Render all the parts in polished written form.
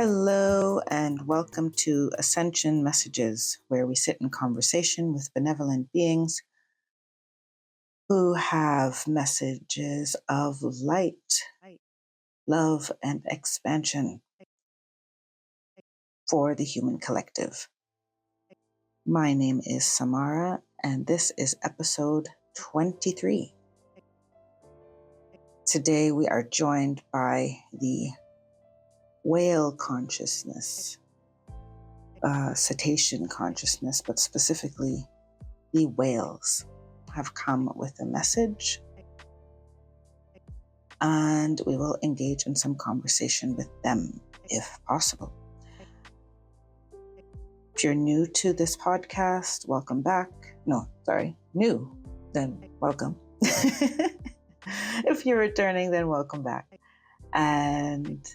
Hello and welcome to Ascension Messages, where we sit in conversation with benevolent beings who have messages of light, love, and expansion for the human collective. My name is Samara, and this is episode 23. Today we are joined by the whale consciousness, cetacean consciousness, but specifically the whales have come with a message, and we will engage in some conversation with them if possible. If you're new to this podcast, welcome back. New, then welcome. If you're returning, then welcome back. And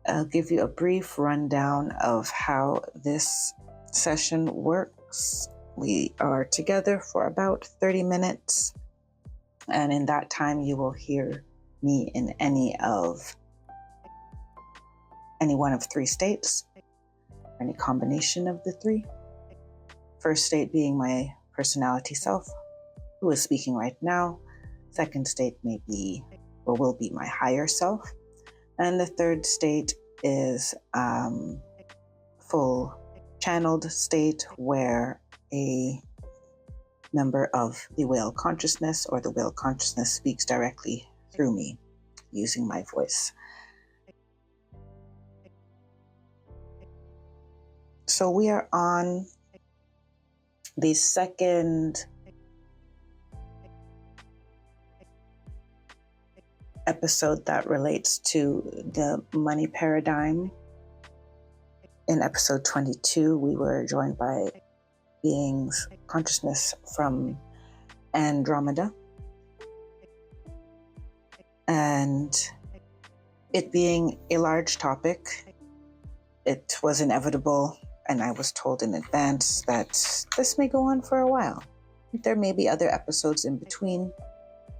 I'll give you a brief rundown of how this session works. We are together for about 30 minutes, and in that time you will hear me in any one of three states, any combination of the three. First state being my personality self, who is speaking right now. Second state may be or will be my higher self. And the third state is full channeled state, where a member of the whale consciousness or the whale consciousness speaks directly through me using my voice. So we are on the second episode that relates to the money paradigm. In episode 22, we were joined by beings consciousness from Andromeda, and it being a large topic, it was inevitable, and I was told in advance that this may go on for a while. There may be other episodes in between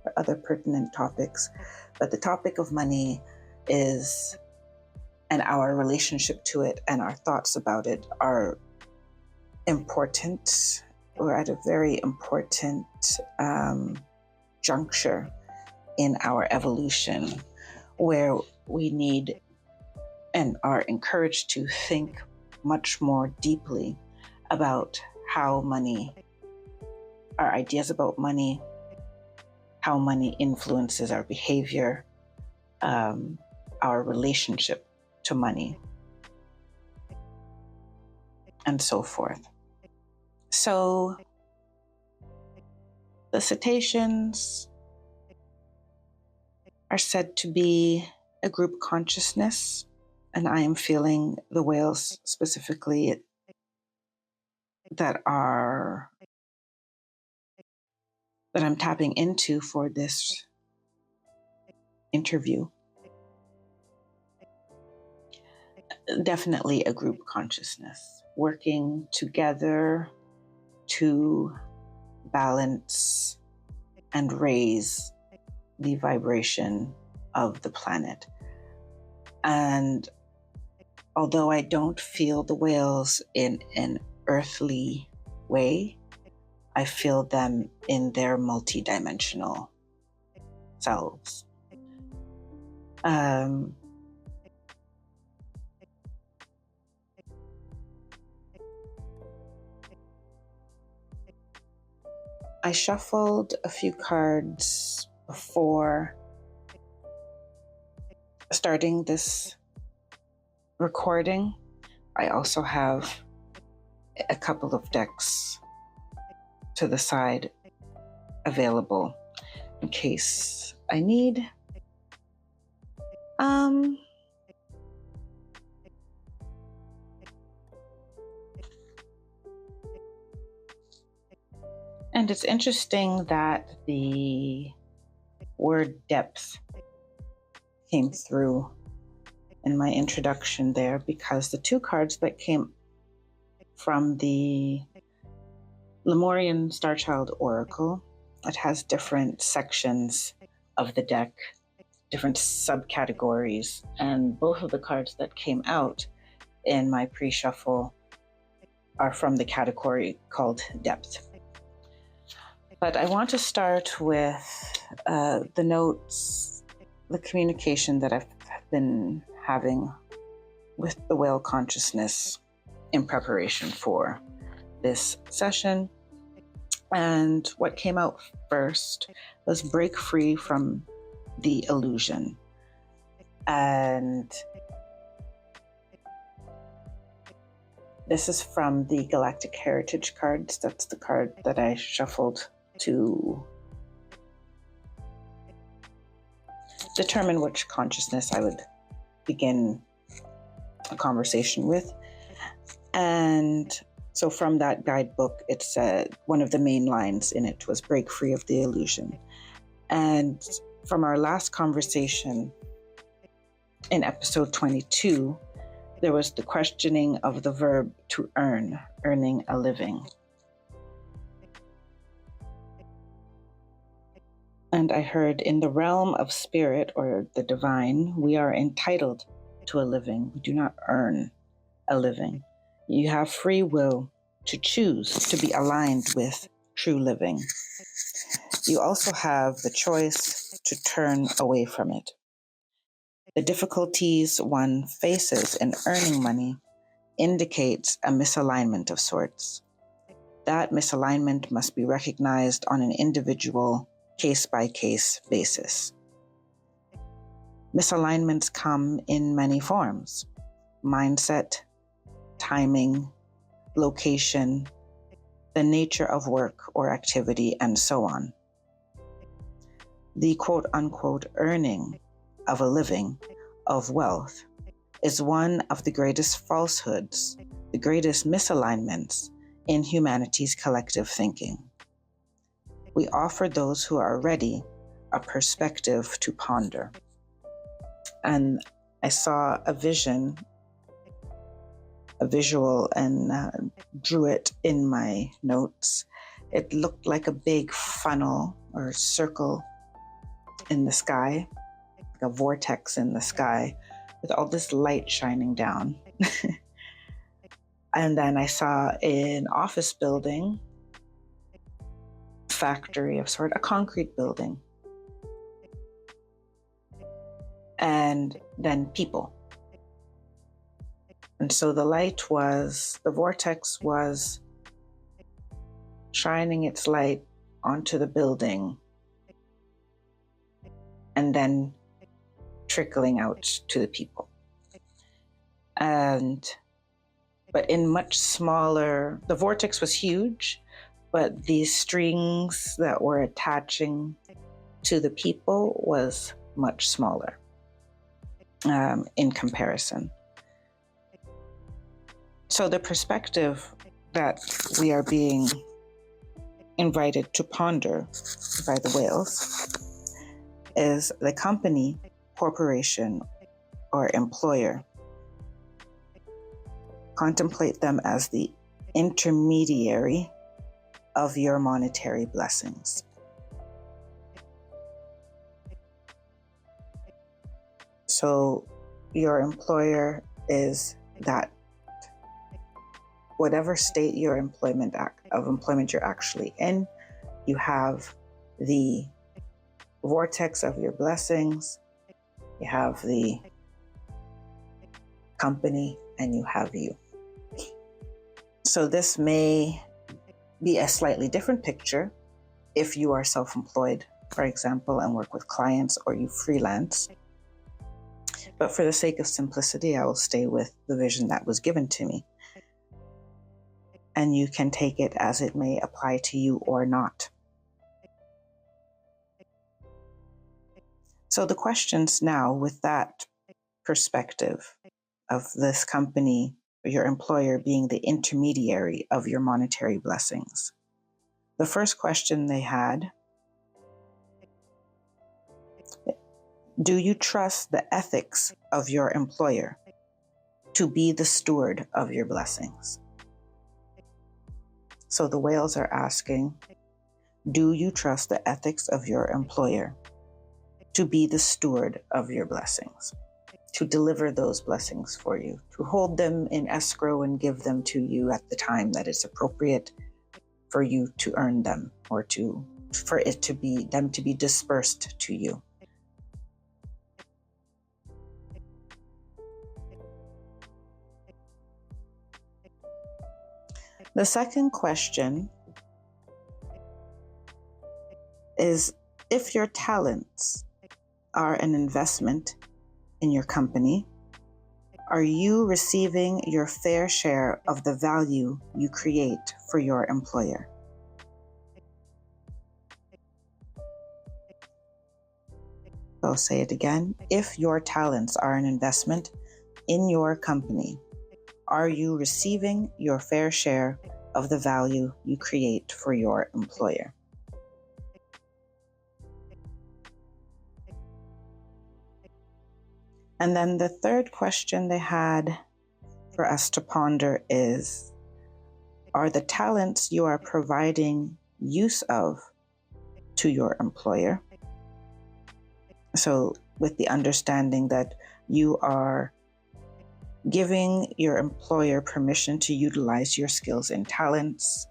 or other pertinent topics, but the topic of money is, and our relationship to it and our thoughts about it are important. We're at a very important juncture in our evolution, where we need and are encouraged to think much more deeply about how money, our ideas about money, how money influences our behavior, our relationship to money, and so forth. So the cetaceans are said to be a group consciousness, and I am feeling the whales specifically that I'm tapping into for this interview. Definitely a group consciousness, working together to balance and raise the vibration of the planet. And although I don't feel the whales in an earthly way, I feel them in their multidimensional selves. I shuffled a few cards before starting this recording. I also have a couple of decks to the side available in case I need. And it's interesting that the word depth came through in my introduction there, because the two cards that came from the Lemurian Starchild Oracle, it has different sections of the deck different subcategories, and both of the cards that came out in my pre-shuffle are from the category called depth. But I want to start with the notes, the communication that I've been having with the whale consciousness in preparation for this session. And what came out first was break free from the illusion. And this is from the Galactic Heritage cards. That's the card that I shuffled to determine which consciousness I would begin a conversation with. And so from that guidebook, it said one of the main lines in it was break free of the illusion. And from our last conversation in episode 22, there was the questioning of the verb to earn, earning a living. And I heard in the realm of spirit or the divine, we are entitled to a living. We do not earn a living. You have free will to choose to be aligned with true living. You also have the choice to turn away from it. The difficulties one faces in earning money indicates a misalignment of sorts. That misalignment must be recognized on an individual, case-by-case basis. Misalignments come in many forms: mindset, timing, location, the nature of work or activity, and so on. The quote-unquote earning of a living, of wealth, is one of the greatest falsehoods, the greatest misalignments in humanity's collective thinking. We offer those who are ready a perspective to ponder. And I saw a visual, and drew it in my notes. It looked like a big funnel or circle in the sky, like a vortex in the sky, with all this light shining down. And then I saw an office building, factory of sort, a concrete building, and then people. And so the vortex was shining its light onto the building and then trickling out to the people. But in much smaller, the vortex was huge, but these strings that were attaching to the people was much smaller in comparison. So the perspective that we are being invited to ponder by the whales is the company, corporation, or employer. Contemplate them as the intermediary of your monetary blessings. So your employer is that whatever state your employment you're actually in, you have the vortex of your blessings, you have the company, and you have you. So this may be a slightly different picture if you are self-employed, for example, and work with clients, or you freelance. But for the sake of simplicity, I will stay with the vision that was given to me. And you can take it as it may apply to you or not. So the questions now, with that perspective of this company, or your employer being the intermediary of your monetary blessings. The first question they had: do you trust the ethics of your employer to be the steward of your blessings? So the whales are asking, do you trust the ethics of your employer to be the steward of your blessings, to deliver those blessings for you, to hold them in escrow and give them to you at the time that it's appropriate for you to earn them, or for it to be them to be dispersed to you. The second question is, if your talents are an investment in your company, are you receiving your fair share of the value you create for your employer? I'll say it again. If your talents are an investment in your company, are you receiving your fair share of the value you create for your employer? And then the third question they had for us to ponder is, are the talents you are providing use of to your employer? So with the understanding that you are giving your employer permission to utilize your skills and talents.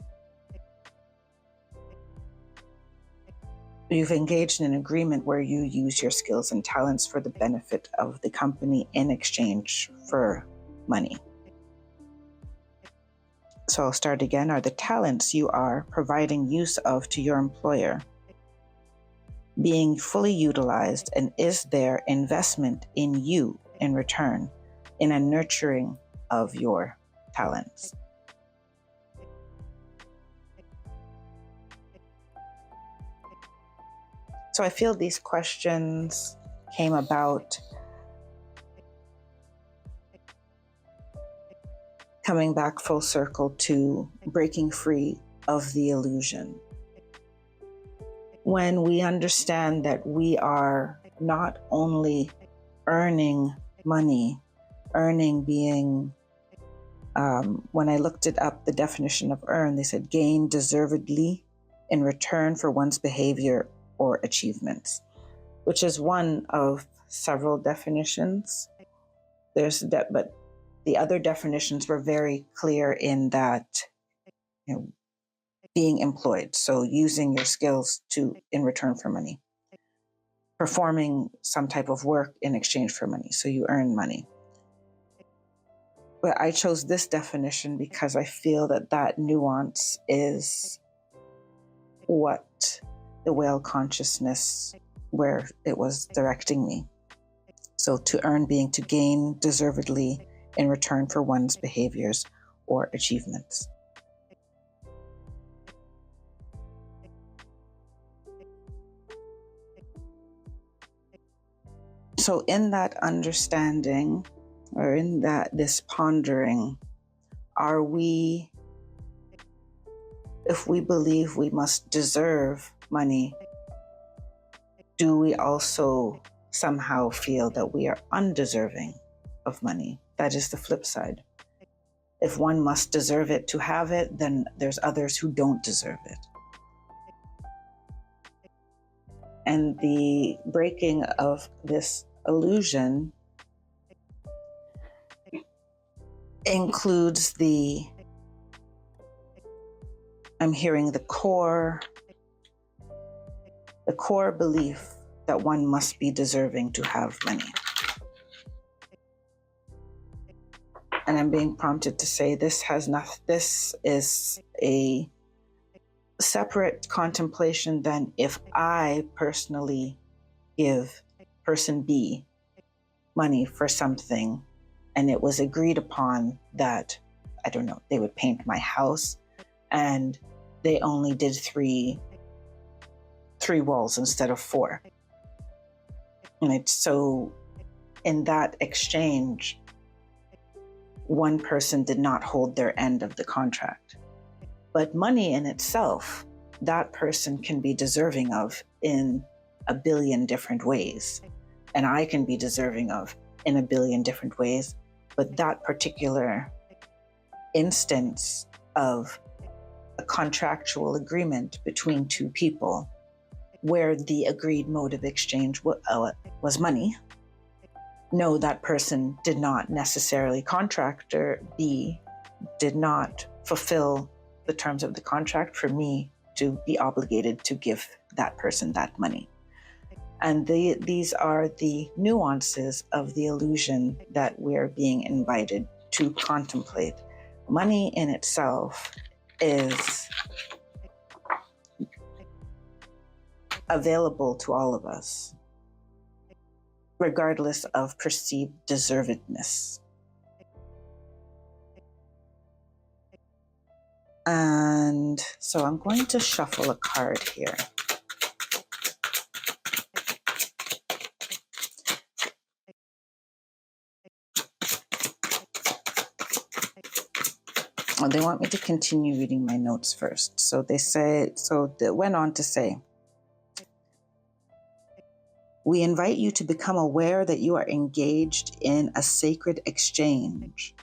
You've engaged in an agreement where you use your skills and talents for the benefit of the company in exchange for money. So I'll start again. Are the talents you are providing use of to your employer being fully utilized, and is there investment in you in return in a nurturing of your talents? So I feel these questions came about coming back full circle to breaking free of the illusion. When we understand that we are not only earning money, earning being, when I looked it up, the definition of earn, they said gain deservedly in return for one's behavior or achievements, which is one of several definitions. But the other definitions were very clear in that, being employed, so using your skills in return for money, performing some type of work in exchange for money, so you earn money. But I chose this definition because I feel that nuance is what the whale consciousness, where it was directing me. So to earn being to gain deservedly in return for one's behaviors or achievements. So in that understanding, or in this pondering, if we believe we must deserve money, do we also somehow feel that we are undeserving of money? That is the flip side. If one must deserve it to have it, then there's others who don't deserve it. And the breaking of this illusion includes I'm hearing the core belief that one must be deserving to have money. And I'm being prompted to say this is a separate contemplation than if I personally give person B money for something and it was agreed upon that, I don't know, they would paint my house and they only did three walls instead of 4. And so in that exchange, one person did not hold their end of the contract. But money in itself, that person can be deserving of in a billion different ways. And I can be deserving of in a billion different ways. But that particular instance of a contractual agreement between two people, where the agreed mode of exchange was money. No, that person did not necessarily contract, or B, did not fulfill the terms of the contract for me to be obligated to give that person that money. And these are the nuances of the illusion that we're being invited to contemplate. Money in itself is available to all of us, regardless of perceived deservedness. And so I'm going to shuffle a card here. Oh, they want me to continue reading my notes first. So they went on to say, we invite you to become aware that you are engaged in a sacred exchange.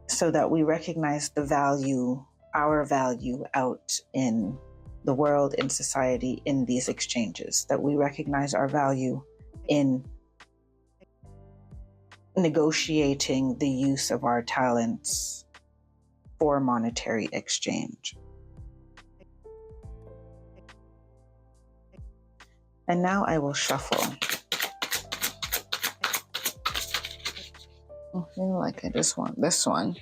So that we recognize the value, our value out in the world, in society, in these exchanges, that we recognize our value in negotiating the use of our talents for monetary exchange. And now I will shuffle. I feel like I just want this one.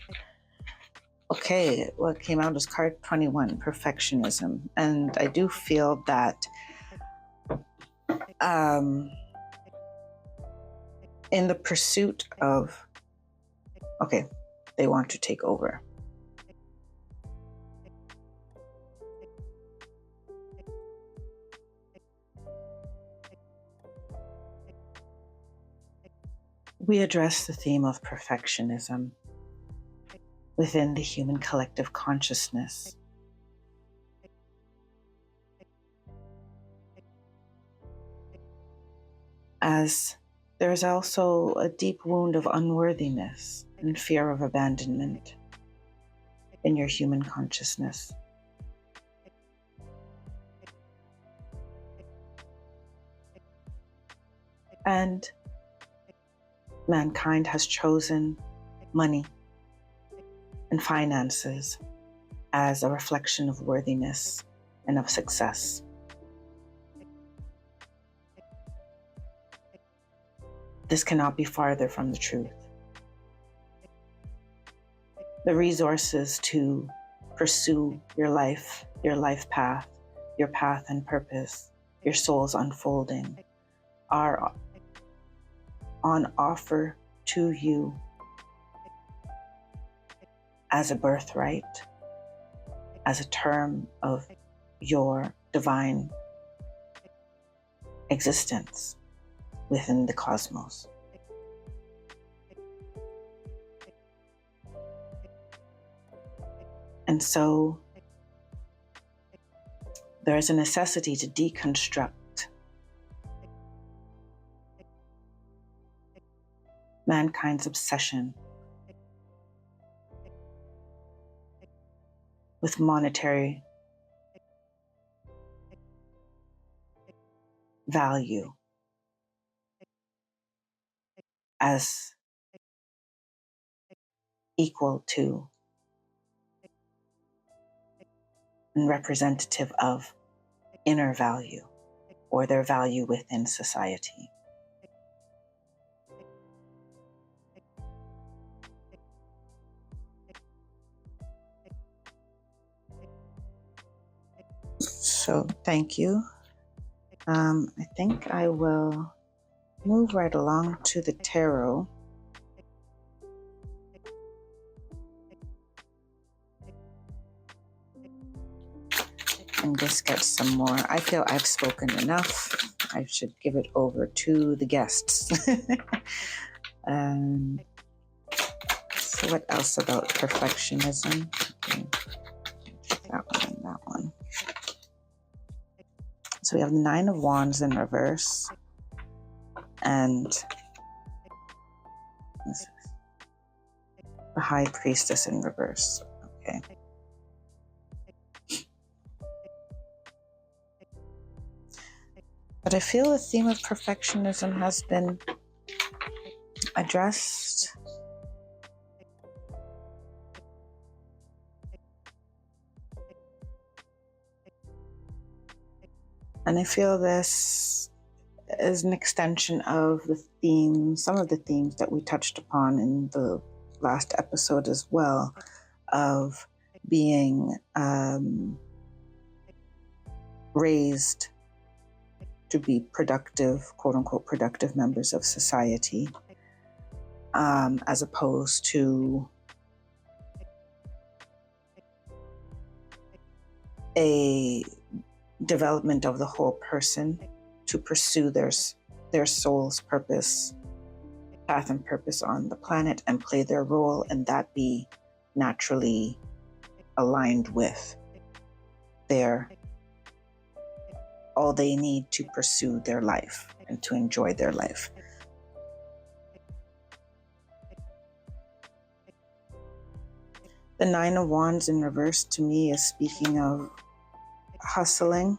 Okay, what came out is card 21, perfectionism. And I do feel that in the pursuit of, okay, they want to take over. We address the theme of perfectionism within the human collective consciousness. As there's also a deep wound of unworthiness and fear of abandonment in your human consciousness. And mankind has chosen money and finances as a reflection of worthiness and of success. This cannot be farther from the truth. The resources to pursue your life path, your path and purpose, your soul's unfolding are on offer to you as a birthright, as a term of your divine existence within the cosmos. And so there is a necessity to deconstruct mankind's obsession with monetary value as equal to and representative of inner value or their value within society. So thank you. I think I will move right along to the tarot. And just get some more. I feel I've spoken enough. I should give it over to the guests. So what else about perfectionism? Okay. That one and that one. So we have the 9 of Wands in reverse. And this is the High Priestess in reverse. Okay. But I feel the theme of perfectionism has been addressed. And I feel this is an extension of the theme, some of the themes that we touched upon in the last episode as well, of being raised to be productive, quote unquote, productive members of society, as opposed to a development of the whole person to pursue their soul's purpose, path and purpose on the planet, and play their role, and that be naturally aligned with all they need to pursue their life and to enjoy their life. The Nine of Wands in reverse to me is speaking of hustling.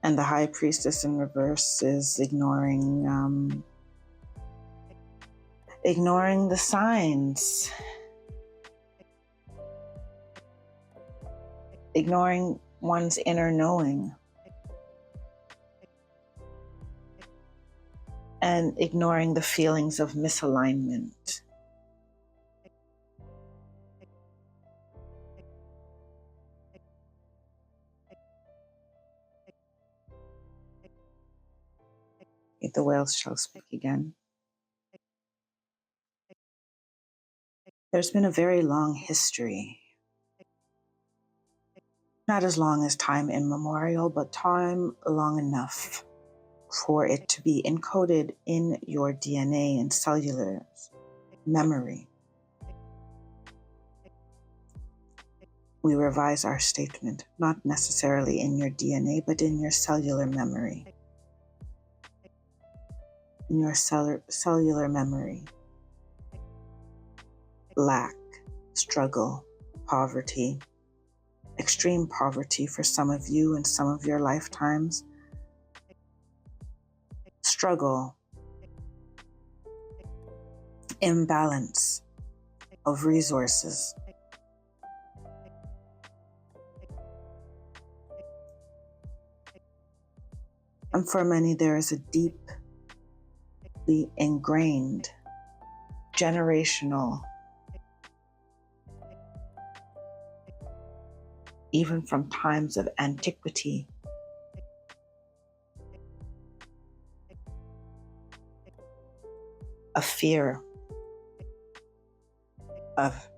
And the High Priestess in reverse is ignoring the signs, ignoring one's inner knowing, and ignoring the feelings of misalignment. The whales shall speak again. There's been a very long history. Not as long as time immemorial, but time long enough for it to be encoded in your DNA and cellular memory. We revise our statement, not necessarily in your DNA, but in your cellular memory. In your cellular memory. Lack, struggle, poverty, extreme poverty for some of you in some of your lifetimes. Struggle, imbalance of resources. And for many, there is a deeply ingrained, generational, even from times of antiquity, a fear of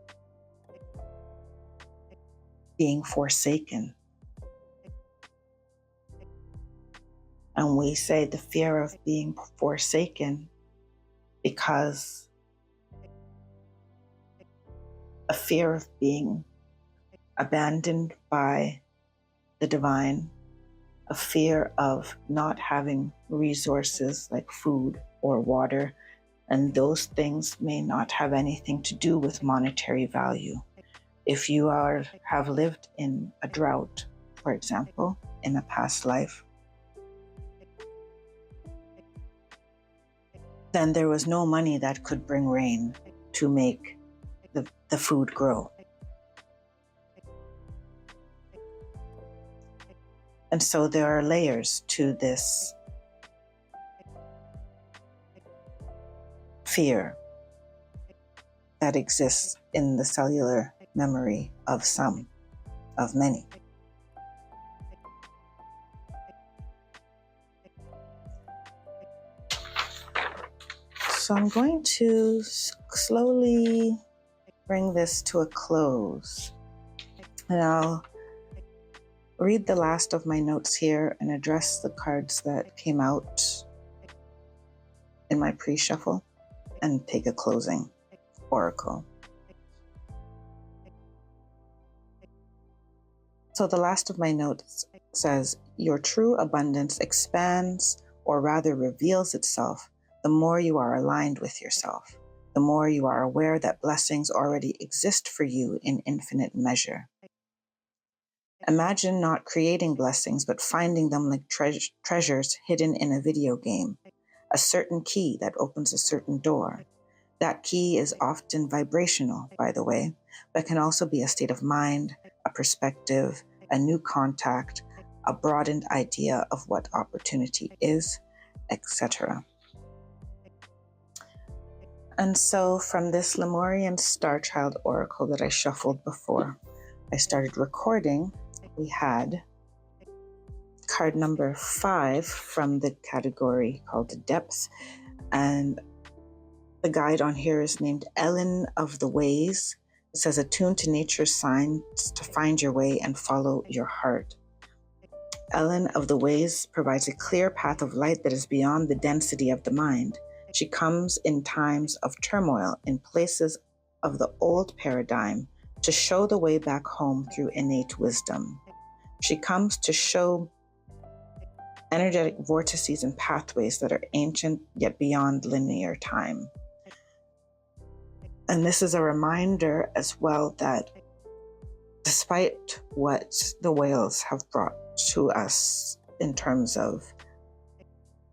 being forsaken. And we say the fear of being forsaken because a fear of being abandoned by the divine, a fear of not having resources like food or water, and those things may not have anything to do with monetary value. If you have lived in a drought, for example, in a past life, then there was no money that could bring rain to make the food grow. And so there are layers to this fear that exists in the cellular memory of many. So I'm going to slowly bring this to a close. And I'll read the last of my notes here and address the cards that came out in my pre-shuffle and take a closing oracle. So the last of my notes says, your true abundance expands, or rather reveals itself, the more you are aligned with yourself, the more you are aware that blessings already exist for you in infinite measure. Imagine not creating blessings, but finding them like treasures hidden in a video game. A certain key that opens a certain door. That key is often vibrational, by the way, but can also be a state of mind, a perspective, a new contact, a broadened idea of what opportunity is, etc. And so from this Lemurian Star Child Oracle that I shuffled before I started recording, we had card number 5 from the category called Depth. And the guide on here is named Ellen of the Ways. It says, attune to nature's signs to find your way and follow your heart. Ellen of the Ways provides a clear path of light that is beyond the density of the mind. She comes in times of turmoil, in places of the old paradigm, to show the way back home through innate wisdom. She comes to show energetic vortices and pathways that are ancient yet beyond linear time. And this is a reminder as well that despite what the whales have brought to us in terms of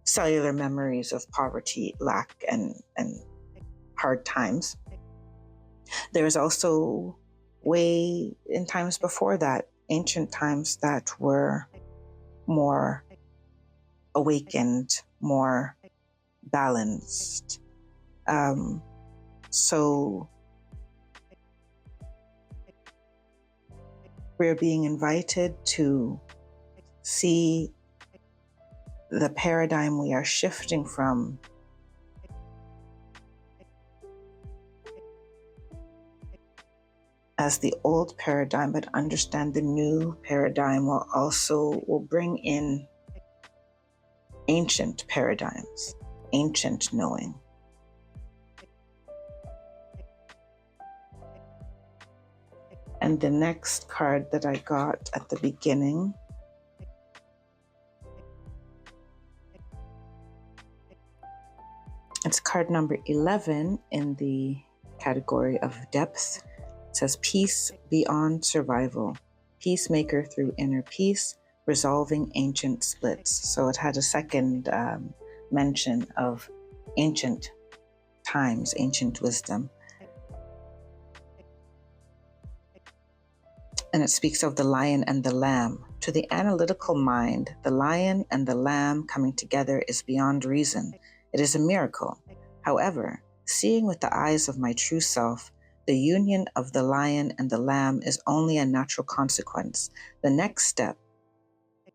cellular memories of poverty, lack, and hard times, there is also way in times before that, ancient times that were more awakened, more balanced. So we're being invited to see the paradigm we are shifting from as the old paradigm, but understand the new paradigm will bring in ancient paradigms, ancient knowing. And the next card that I got at the beginning it's card number 11 in the category of Depth. It says, peace beyond survival, peacemaker through inner peace, resolving ancient splits. So it had a second mention of ancient times, ancient wisdom. And it speaks of the lion and the lamb. To the analytical mind, the lion and the lamb coming together is beyond reason. It is a miracle. However, seeing with the eyes of my true self, the union of the lion and the lamb is only a natural consequence, the next step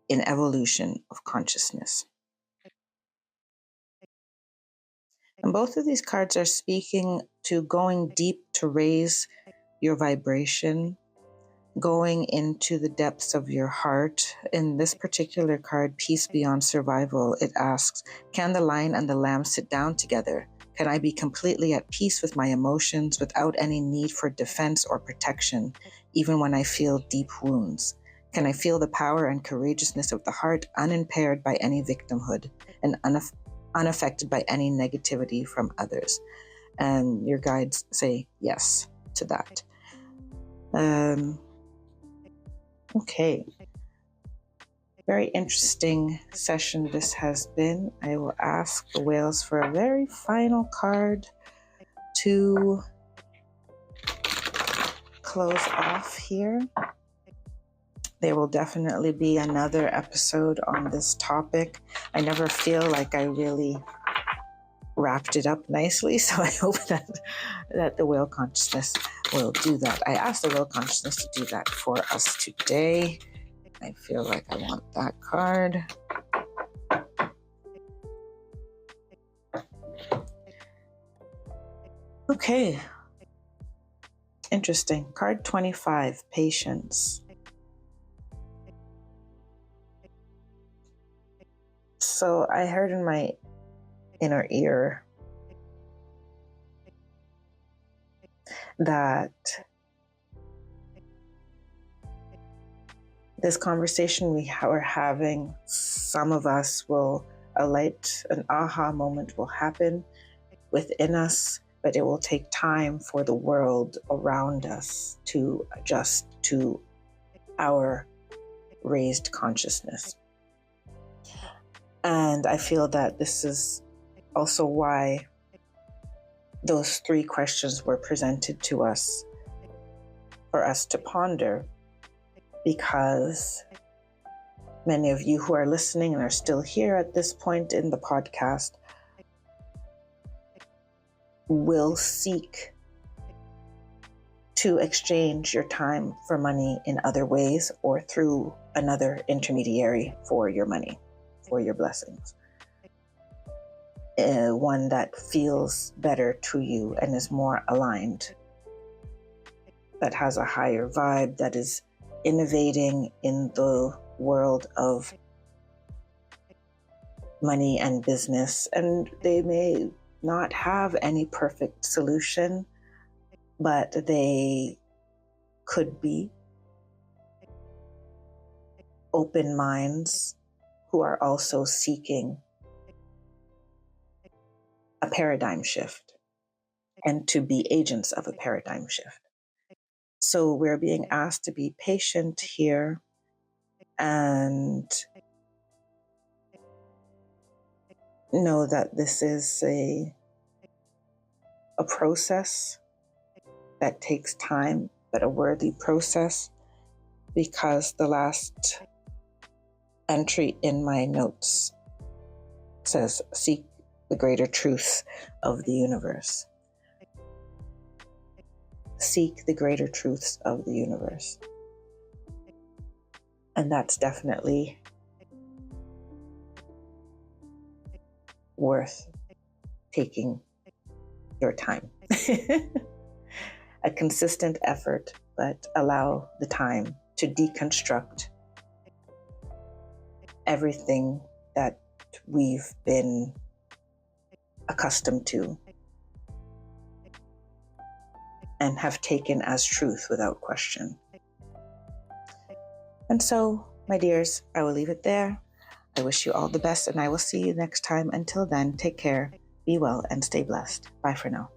in evolution of consciousness. And both of these cards are speaking to going deep to raise your vibration, going into the depths of your heart. In this particular card, Peace Beyond Survival, it asks, can the lion and the lamb sit down together? Can I be completely at peace with my emotions without any need for defense or protection, even when I feel deep wounds? Can I feel the power and courageousness of the heart unimpaired by any victimhood and unaffected by any negativity from others? And your guides say yes to that. Okay. Very interesting session this has been. I will ask the whales for a very final card to close off here. There will definitely be another episode on this topic. I never feel like I really wrapped it up nicely, so I hope that the whale consciousness will do that. I asked the whale consciousness to do that for us today. I feel like I want that card. Okay. Interesting. Card 25, Patience. So I heard in my inner ear that this conversation we are having, some of us will alight, an aha moment will happen within us, but it will take time for the world around us to adjust to our raised consciousness. And I feel that this is also why those 3 questions were presented to us for us to ponder, because many of you who are listening and are still here at this point in the podcast will seek to exchange your time for money in other ways or through another intermediary for your money, for your blessings. One that feels better to you and is more aligned, that has a higher vibe, that is innovating in the world of money and business. And they may not have any perfect solution, but they could be open minds who are also seeking a paradigm shift and to be agents of a paradigm shift. So we're being asked to be patient here and know that this is a process that takes time, but a worthy process, because the last entry in my notes says, seek the greater truth of the universe. Seek the greater truths of the universe. And that's definitely worth taking your time. A consistent effort, but allow the time to deconstruct everything that we've been accustomed to and have taken as truth without question. And so, my dears, I will leave it there. I wish you all the best, and I will see you next time. Until then, take care, be well, and stay blessed. Bye for now.